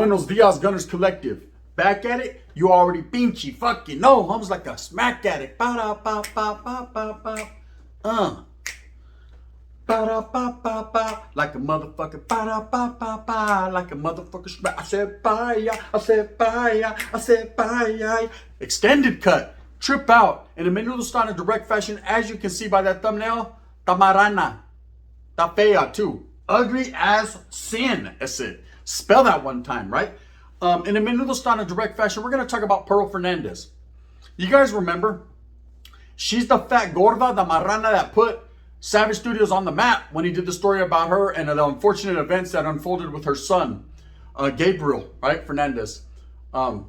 Buenos dias, Gunners Collective. Back at it, you already pinchy fucking know. Home's like a smack addict. Ba-da-ba-ba-ba-ba-ba. Ba-da-ba-ba-ba. Like a motherfucker. Ba-da-ba-ba-ba. Like a motherfucker smack. I said bye. I said bye. I said bye. Extended cut. Trip out. In a menudo style in direct fashion, as you can see by that thumbnail. Tamarana. Ta fea too. Ugly as sin, ese. Spell that one time, right? In a menudo style in direct fashion, we're going to talk about Pearl Fernandez. You guys remember? She's the fat gorda, the marrana that put Savage Studios on the map when he did the story about her and the unfortunate events that unfolded with her son, Gabriel, right? Fernandez.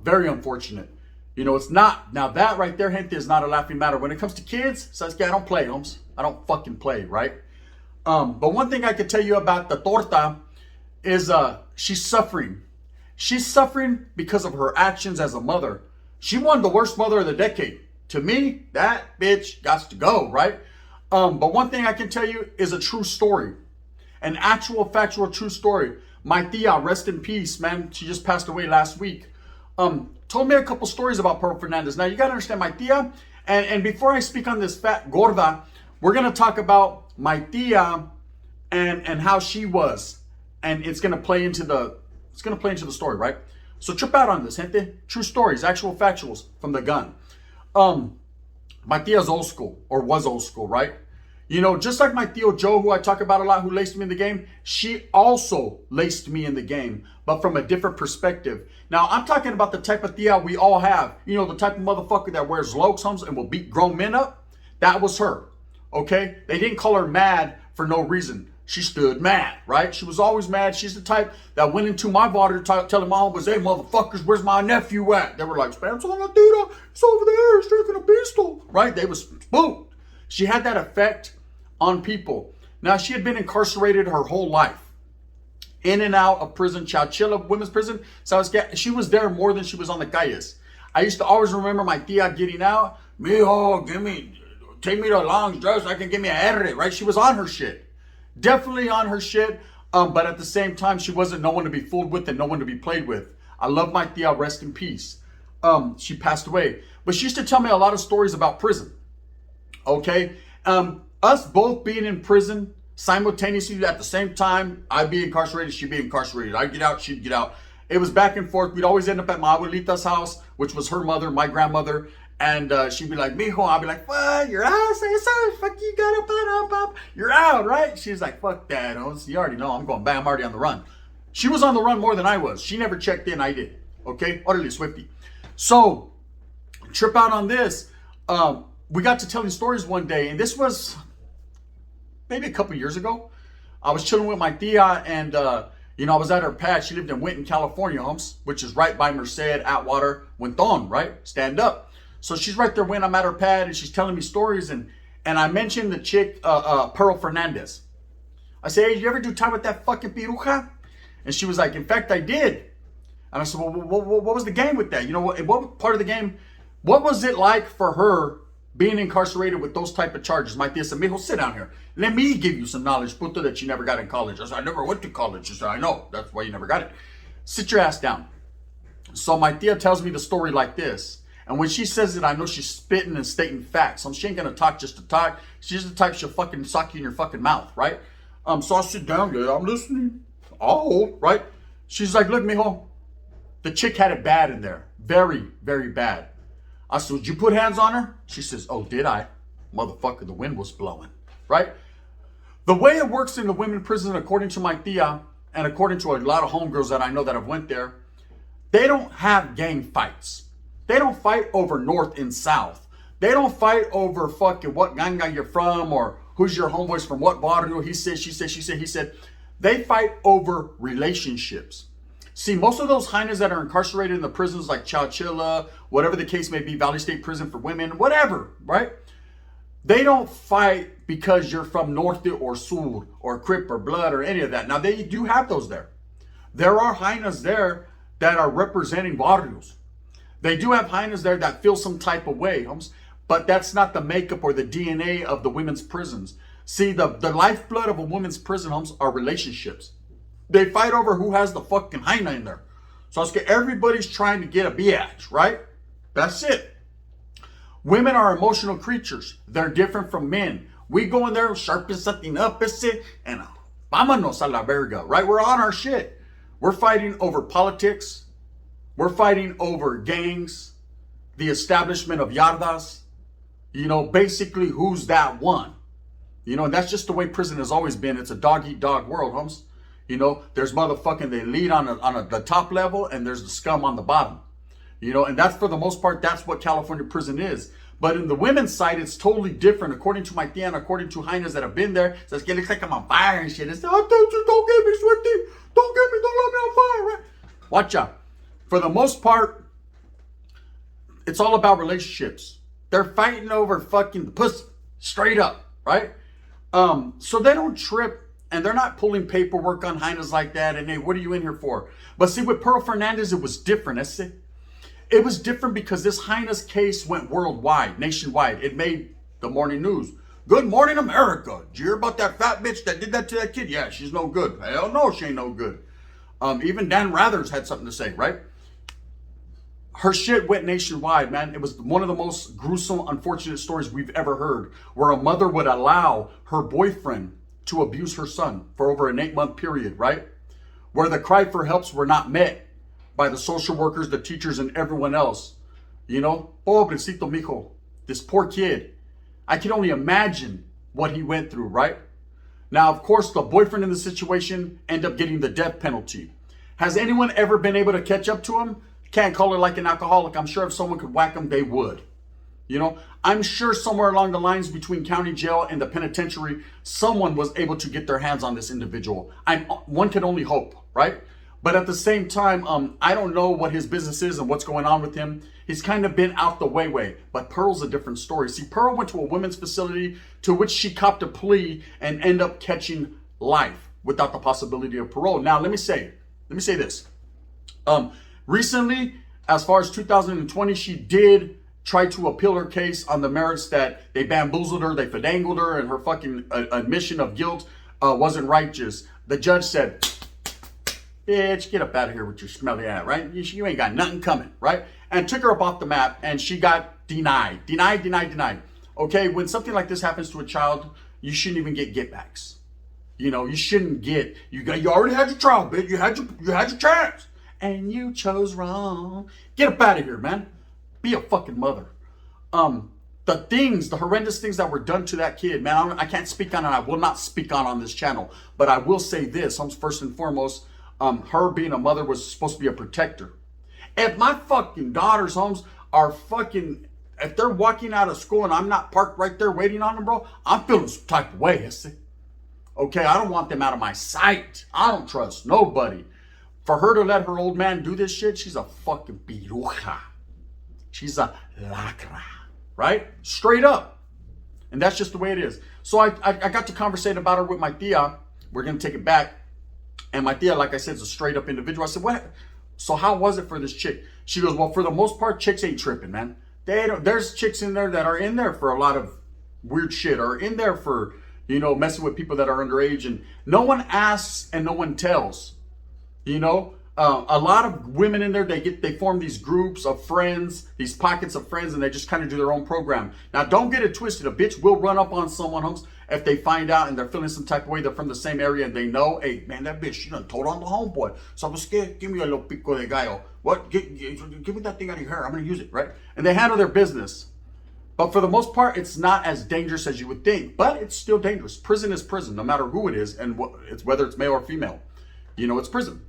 Very unfortunate. You know, it's not. Now that right there, gente, is not a laughing matter. When it comes to kids, Sasuke, I don't play, Holmes. I don't fucking play, right? But one thing I can tell you about the torta is she's suffering. She's suffering because of her actions as a mother. She won the worst mother of the decade. To me, that bitch got to go, right? But one thing I can tell you is a true story. An actual, factual, true story. My tia, rest in peace, man. She just passed away last week. Told me a couple stories about Pearl Fernandez. Now, you got to understand my tia. And before I speak on this fat gorda, we're going to talk about my tia and how she was. And it's going to play into the story, right? So trip out on this, gente. True stories, actual factuals from the gun. My tia's old school, or was old school, right? You know, just like my Tio Joe, who I talk about a lot, who laced me in the game, she also laced me in the game, but from a different perspective. Now, I'm talking about the type of tia we all have. You know, the type of motherfucker that wears lokes, homes, and will beat grown men up. That was her, okay? They didn't call her mad for no reason. She stood mad, right? She was always mad. She's the type that went into my water telling my homies, hey, motherfuckers, where's my nephew at? They were like, Spansola, tita, it's over there, it's drinking a pistol, right? They was spooked. She had that effect on people. Now, she had been incarcerated her whole life. In and out of prison, Chowchilla women's prison. So she was there more than she was on the calles. I used to always remember my tia getting out. Mijo, take me to a lounge dress. I can give me a R, right? She was on her shit. Definitely on her shit. But at the same time, she wasn't no one to be fooled with and no one to be played with. I love my tia, rest in peace. She passed away. But she used to tell me a lot of stories about prison. Okay? Us both being in prison simultaneously at the same time, I'd be incarcerated, she'd be incarcerated. I'd get out, she'd get out. It was back and forth. We'd always end up at my abuelita's house, which was her mother, my grandmother. And she'd be like, mijo. I'd be like, what? You're out? Say, son, fuck you, got up. You're out, right? She's like, fuck that. Oh, you already know I'm going back. I'm already on the run. She was on the run more than I was. She never checked in. I did. Okay? Utterly Swifty. So, trip out on this. We got to telling stories one day. And this was maybe a couple years ago. I was chilling with my tia and, you know, I was at her pad. She lived in Winton, California, homes, which is right by Merced, Atwater, Winton, right? Stand up. So she's right there when I'm at her pad and she's telling me stories. And I mentioned the chick, Pearl Fernandez. I said, hey, did you ever do time with that fucking piruja? And she was like, in fact, I did. And I said, well, what was the game with that? You know, what part of the game, what was it like for her being incarcerated with those type of charges? My tia said, mijo, sit down here. Let me give you some knowledge, puto, that you never got in college. I said, I never went to college. She said, I know. That's why you never got it. Sit your ass down. So my tia tells me the story like this. And when she says it, I know she's spitting and stating facts. So she ain't going to talk just to talk. She's the type she'll fucking sock you in your fucking mouth, right? So I sit down there. I'm listening. Oh, right? She's like, look, mijo. The chick had it bad in there. Very, very bad. I said, did you put hands on her? She says, oh, did I? Motherfucker, the wind was blowing, right? The way it works in the women prison, according to my tia, and according to a lot of homegirls that I know that have went there, they don't have gang fights. They don't fight over North and South. They don't fight over fucking what ganga you're from or who's your homeboys from what barrio. He said, she said, she said, he said. They fight over relationships. See, most of those hyenas that are incarcerated in the prisons like Chowchilla, whatever the case may be, Valley State Prison for women, whatever, right? They don't fight because you're from Norte or Sur or Crip or Blood or any of that. Now, they do have those there. There are hyenas there that are representing barrios. They do have hyenas there that feel some type of way, but that's not the makeup or the DNA of the women's prisons. See, the lifeblood of a woman's prison, are relationships. They fight over who has the fucking hyena in there. So it's everybody's trying to get a biatch, right? That's it. Women are emotional creatures. They're different from men. We go in there, sharpen something up, and vámonos a la verga, right? We're on our shit. We're fighting over politics. We're fighting over gangs, the establishment of yardas. You know, basically, who's that one? You know, and that's just the way prison has always been. It's a dog-eat-dog world, homes. You know, there's motherfucking the elite on the top level, and there's the scum on the bottom. You know, and that's for the most part, that's what California prison is. But in the women's side, it's totally different. According to my tia and according to hyenas that have been there, it says, it looks like I'm on fire and shit. It's, don't get me sweaty. Don't let me on fire, right? Watch out. For the most part, it's all about relationships. They're fighting over fucking pussy, straight up, right? So they don't trip, and they're not pulling paperwork on hyenas like that, and hey, what are you in here for? But see, with Pearl Fernandez, it was different. That's it. It was different because this hyena's case went worldwide, nationwide. It made the morning news. Good morning, America. Did you hear about that fat bitch that did that to that kid? Yeah, she's no good. Hell no, she ain't no good. Even Dan Rathers had something to say, right? Her shit went nationwide, man. It was one of the most gruesome, unfortunate stories we've ever heard, where a mother would allow her boyfriend to abuse her son for over an 8-month period, right? Where the cry for helps were not met by the social workers, the teachers, and everyone else. You know, pobrecito mijo, this poor kid. I can only imagine what he went through, right? Now, of course, the boyfriend in the situation ended up getting the death penalty. Has anyone ever been able to catch up to him? Can't call her like an alcoholic. I'm sure if someone could whack him, they would. You know, I'm sure somewhere along the lines between county jail and the penitentiary, someone was able to get their hands on this individual. One can only hope, right? But at the same time, I don't know what his business is and what's going on with him. He's kind of been out the way. But Pearl's a different story. See, Pearl went to a women's facility to which she copped a plea and ended up catching life without the possibility of parole. Now, let me say this. Recently, as far as 2020, she did try to appeal her case on the merits that they bamboozled her, they finagled her, and her fucking admission of guilt wasn't righteous. The judge said, bitch, get up out of here with your smelly ass, right? You ain't got nothing coming, right? And took her up off the map, and she got denied. Okay, when something like this happens to a child, you shouldn't even get get-backs. You know, you shouldn't get, you already had your trial, bitch. You had your chance. And you chose wrong. Get up out of here, man. Be a fucking mother. The horrendous things that were done to that kid, man, I can't speak on it. I will not speak on this channel. But I will say this, first and foremost, her being a mother was supposed to be a protector. If my fucking daughters, homes, are fucking, if they're walking out of school and I'm not parked right there waiting on them, bro, I'm feeling some type of way, okay? I don't want them out of my sight. I don't trust nobody. For her to let her old man do this shit, she's a fucking piruja. She's a lacra, right? Straight up. And that's just the way it is. So I got to conversate about her with my tia. We're going to take it back. And my tia, like I said, is a straight up individual. I said, what? So how was it for this chick? She goes, well, for the most part, chicks ain't tripping, man. There's chicks in there that are in there for a lot of weird shit, or in there for, you know, messing with people that are underage. And no one asks and no one tells. You know, a lot of women in there, they form these groups of friends, these pockets of friends, and they just kind of do their own program. Now, don't get it twisted. A bitch will run up on someone, homes, if they find out and they're feeling some type of way, they're from the same area and they know, hey, man, that bitch, she done told on the homeboy. So I'm scared. Give me a little pico de gallo. What? Give me that thing out of your hair. I'm going to use it, right? And they handle their business. But for the most part, it's not as dangerous as you would think. But it's still dangerous. Prison is prison, no matter who it is, and whether it's male or female. You know, it's prison.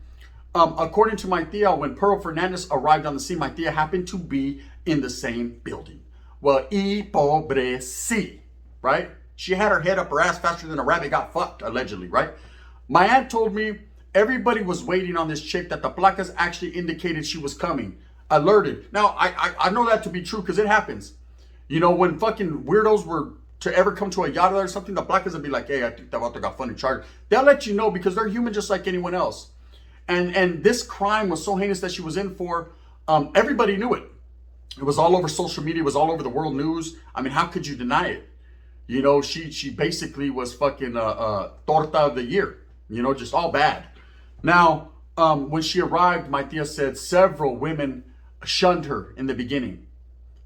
According to my tia, when Pearl Fernandez arrived on the scene, my tia happened to be in the same building. Well, y pobreci, right? She had her head up her ass faster than a rabbit got fucked, allegedly, right? My aunt told me everybody was waiting on this chick, that the placas actually indicated she was coming. Alerted. Now, I know that to be true because it happens. You know, when fucking weirdos were to ever come to a yada or something, the placas would be like, hey, I think that vato got funny charge. They'll let you know because they're human just like anyone else. And this crime was so heinous that she was in for, everybody knew it. It was all over social media. It was all over the world news. I mean, how could you deny it? You know, she basically was fucking torta of the year. You know, just all bad. Now, When she arrived, my tia said several women shunned her in the beginning.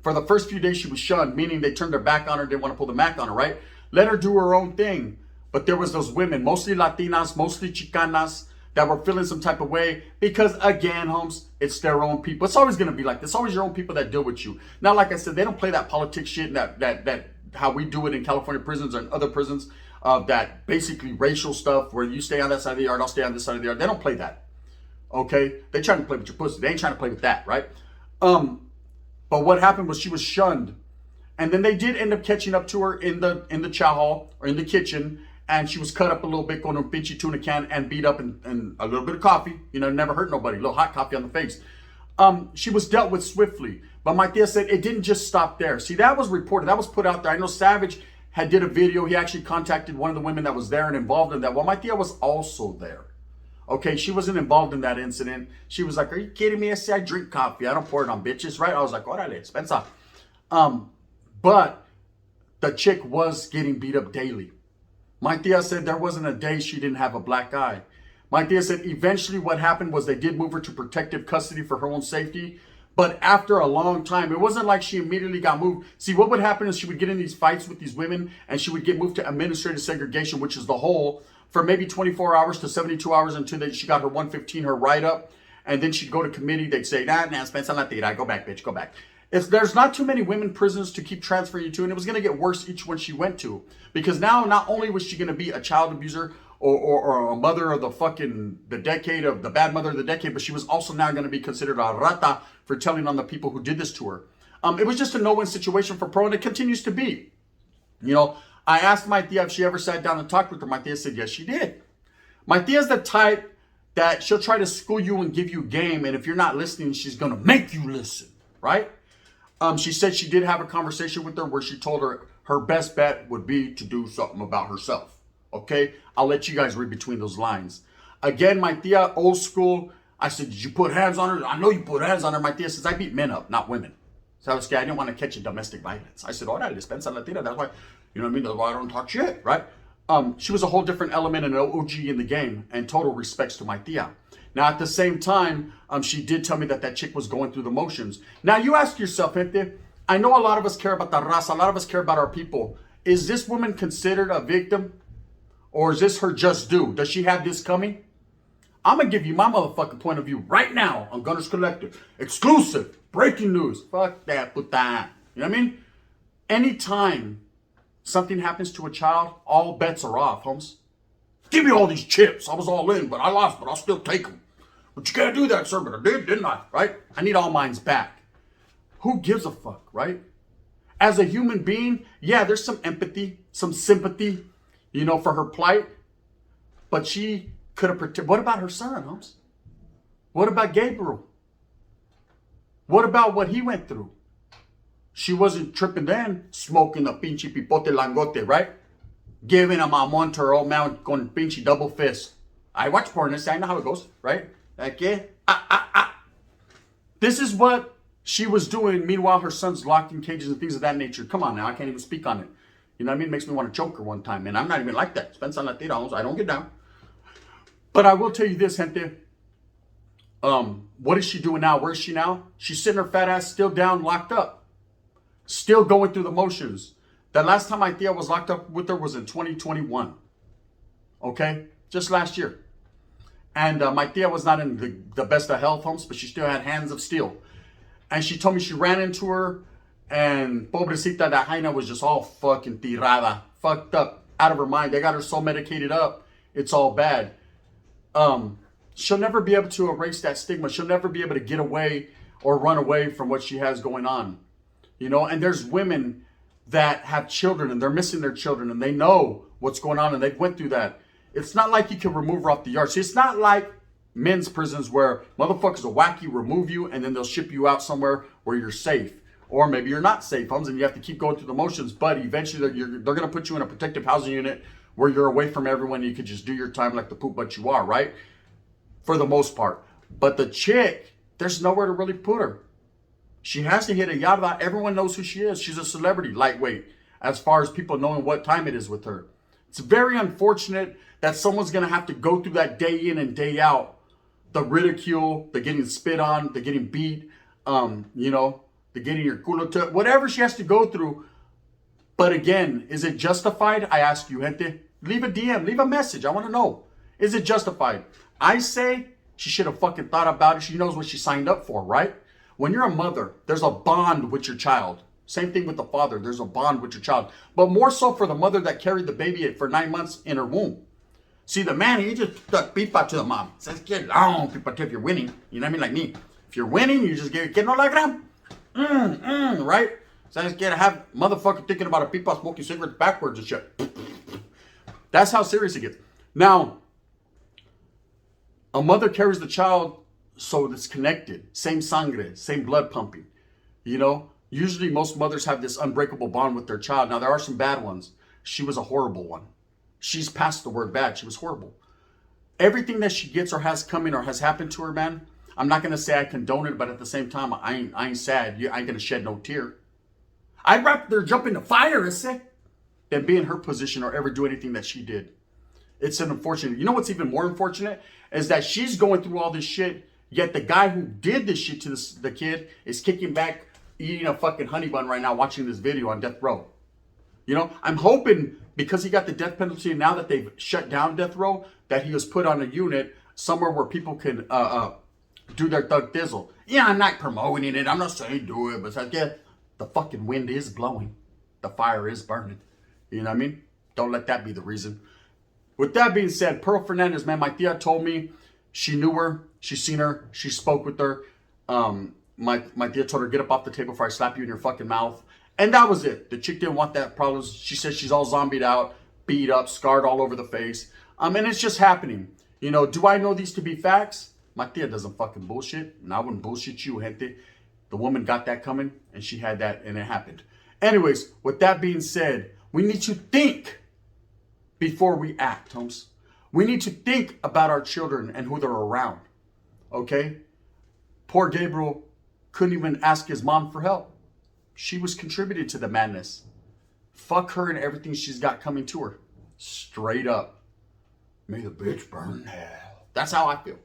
For the first few days, she was shunned, meaning they turned their back on her, didn't want to pull the Mac on her, right? Let her do her own thing. But there was those women, mostly Latinas, mostly Chicanas, that were feeling some type of way because, again, Holmes, it's their own people. It's always going to be like this. It's always your own people that deal with you. Now, like I said, they don't play that politics shit, that how we do it in California prisons or in other prisons, that basically racial stuff where you stay on that side of the yard, I'll stay on this side of the yard. They don't play that. Okay? They trying to play with your pussy. They ain't trying to play with that, right? But what happened was she was shunned. And then they did end up catching up to her in the chow hall or in the kitchen. And she was cut up a little bit, con un pinche tuna can, and beat up, and a little bit of coffee. You know, never hurt nobody. A little hot coffee on the face. She was dealt with swiftly. But my tia said it didn't just stop there. See, that was reported. That was put out there. I know Savage did a video. He actually contacted one of the women that was there and involved in that. Well, my tia was also there. Okay, she wasn't involved in that incident. She was like, are you kidding me? I say I drink coffee. I don't pour it on bitches, right? I was like, órale, Spencer. But the chick was getting beat up daily. My tia said there wasn't a day she didn't have a black eye. My tia said eventually what happened was they did move her to protective custody for her own safety. But after a long time, it wasn't like she immediately got moved. See, what would happen is she would get in these fights with these women and she would get moved to administrative segregation, which is the hole, for maybe 24 hours to 72 hours until she got her 115, her write-up. And then she'd go to committee. They'd say, nah, Spencer, la tira. Go back, bitch, go back. There's not too many women prisons to keep transferring you to, and it was going to get worse each one she went to. Because now, not only was she going to be a child abuser or a mother of the decade, of the bad mother of the decade, but she was also now going to be considered a rata for telling on the people who did this to her. It was just a no-win situation for Pro, and it continues to be. You know, I asked my tia if she ever sat down and talked with her. My tia said, yes, she did. My tia's the type that she'll try to school you and give you game, and if you're not listening, she's going to make you listen, right? She said she did have a conversation with her where she told her her best bet would be to do something about herself. Okay? I'll let you guys read between those lines. Again, my tia, old school. I said, did you put hands on her? I know you put hands on her. My tia says, I beat men up, not women. So I was scared. I didn't want to catch a domestic violence. I said, órale, Spencer, la tira. That's why, you know what I mean? That's why I don't talk shit, right? She was a whole different element and an OG in the game, and total respects to my tia. Now, at the same time, she did tell me that chick was going through the motions. Now, you ask yourself, gente, I know a lot of us care about the raza, a lot of us care about our people. Is this woman considered a victim? Or is this her just due? Does she have this coming? I'm going to give you my motherfucking point of view right now on Gunners Collective. Exclusive. Breaking news. Fuck that, puta. You know what I mean? Anytime something happens to a child, all bets are off, Holmes. Give me all these chips. I was all in, but I lost, but I'll still take them. But you can't do that, sir. But I did, didn't I? Right? I need all mines back. Who gives a fuck, right? As a human being, yeah, there's some empathy, some sympathy, you know, for her plight. But she could have protected. What about her son, Holmes? What about Gabriel? What about what he went through? She wasn't tripping then, smoking the pinche pipote langote, right? Giving a mamon to her old man con pinche double fist. I watch porn, I know how it goes, right? Like, yeah, This is what she was doing. Meanwhile, her son's locked in cages and things of that nature. Come on now, I can't even speak on it. You know what I mean? It makes me want to choke her one time, and I'm not even like that. Spend some latinos, I don't get down. But I will tell you this, gente. What is she doing now? Where is she now? She's sitting her fat ass still down, locked up. Still going through the motions. The last time my tia was locked up with her was in 2021. Okay? Just last year. And my tia was not in the best of health, Holmes, but she still had hands of steel. And she told me she ran into her, and pobrecita da Jaina was just all fucking tirada. Fucked up, out of her mind. They got her so medicated up, it's all bad. She'll never be able to erase that stigma. She'll never be able to get away or run away from what she has going on. You know, and there's women that have children and they're missing their children and they know what's going on and they've went through that. It's not like you can remove her off the yard. See, it's not like men's prisons where motherfuckers will whack you, remove you, and then they'll ship you out somewhere where you're safe. Or maybe you're not safe, Holmes, and you have to keep going through the motions, but eventually they're going to put you in a protective housing unit where you're away from everyone and you could just do your time like the poop butt you are, right? For the most part. But the chick, there's nowhere to really put her. She has to hit a yarda. Everyone knows who she is. She's a celebrity, lightweight, as far as people knowing what time it is with her. It's very unfortunate that someone's going to have to go through that day in and day out the ridicule, the getting spit on, the getting beat, the getting your culo to, whatever she has to go through. But again, is it justified? I ask you, gente. Leave a DM, leave a message. I want to know. Is it justified? I say she should have fucking thought about it. She knows what she signed up for, right? When you're a mother, there's a bond with your child. Same thing with the father. There's a bond with your child. But more so for the mother that carried the baby for 9 months in her womb. See, the man, he just stuck pipa to the mom. Says, get long, pipa, if you're winning. You know what I mean? Like me. If you're winning, you just get no la gram. Right? So I just get to have motherfucker thinking about a pipa smoking cigarettes backwards and shit. That's how serious it gets. Now, a mother carries the child so it's connected. Same sangre, same blood pumping. Usually most mothers have this unbreakable bond with their child. Now, there are some bad ones. She was a horrible one. She's past the word bad. She was horrible. Everything that she gets or has coming or has happened to her, man, I'm not going to say I condone it, but at the same time, I ain't sad. I ain't going to shed no tear. I'd rather jump in the fire, than be in her position or ever do anything that she did. It's an unfortunate. You know what's even more unfortunate? Is that she's going through all this shit, yet the guy who did this shit to the kid is kicking back, eating a fucking honey bun right now, watching this video on death row. I'm hoping because he got the death penalty and now that they've shut down death row, that he was put on a unit somewhere where people can do their thug thizzle. Yeah, I'm not promoting it. I'm not saying do it, but the fucking wind is blowing. The fire is burning. You know what I mean? Don't let that be the reason. With that being said, Pearl Fernandez, man, my tia told me she knew her, she's seen her, she spoke with her. My tia told her, get up off the table before I slap you in your fucking mouth. And that was it. The chick didn't want that problem. She said she's all zombied out, beat up, scarred all over the face. And it's just happening. Do I know these to be facts? My tia doesn't fucking bullshit, and I wouldn't bullshit you, gente. The woman got that coming, and she had that, and it happened. Anyways, with that being said, we need to think before we act, Holmes. We need to think about our children and who they're around, okay? Poor Gabriel couldn't even ask his mom for help. She was contributing to the madness. Fuck her and everything she's got coming to her. Straight up. May the bitch burn in hell. That's how I feel.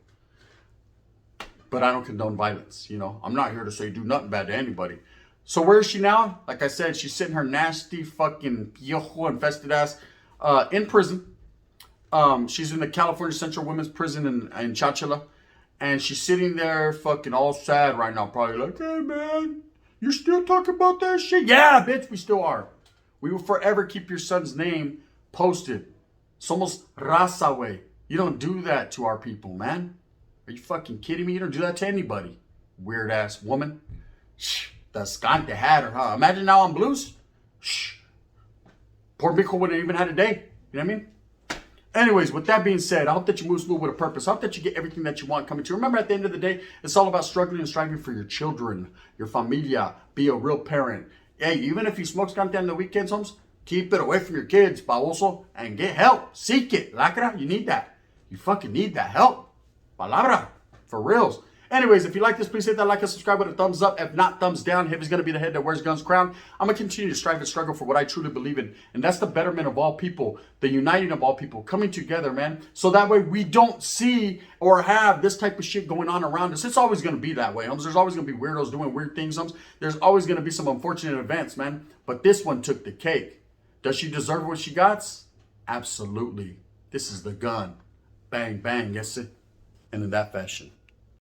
But I don't condone violence, I'm not here to say do nothing bad to anybody. So where is she now? Like I said, she's sitting her nasty fucking piojo infested ass in prison. She's in the California Central Women's Prison in Chachula. And she's sitting there fucking all sad right now. Probably like, hey man, you're still talking about that shit? Yeah, bitch, we still are. We will forever keep your son's name posted. Somos raza, way. You don't do that to our people, man. Are you fucking kidding me? You don't do that to anybody. Weird ass woman. Shh. The skante had her, huh? Imagine now on blues. Shh. Poor Mijo wouldn't even had a day. You know what I mean? Anyways, with that being said, I hope that you move smooth with a purpose. I hope that you get everything that you want coming to you. Remember, at the end of the day, it's all about struggling and striving for your children, your familia. Be a real parent. Hey, even if you smoke skante on the weekends, homes, keep it away from your kids, baboso, and get help. Seek it. Lacra, you need that. You fucking need that help. Palabra. For reals. Anyways, if you like this, please hit that like and subscribe with a thumbs up. If not, thumbs down. Heavy's going to be the head that wears guns crown. I'm going to continue to strive and struggle for what I truly believe in. And that's the betterment of all people. The uniting of all people. Coming together, man. So that way we don't see or have this type of shit going on around us. It's always going to be that way, homes. There's always going to be weirdos doing weird things, homes. There's always going to be some unfortunate events, man. But this one took the cake. Does she deserve what she got? Absolutely. This is the gun. Bang, bang. Yes, sir. And in that fashion.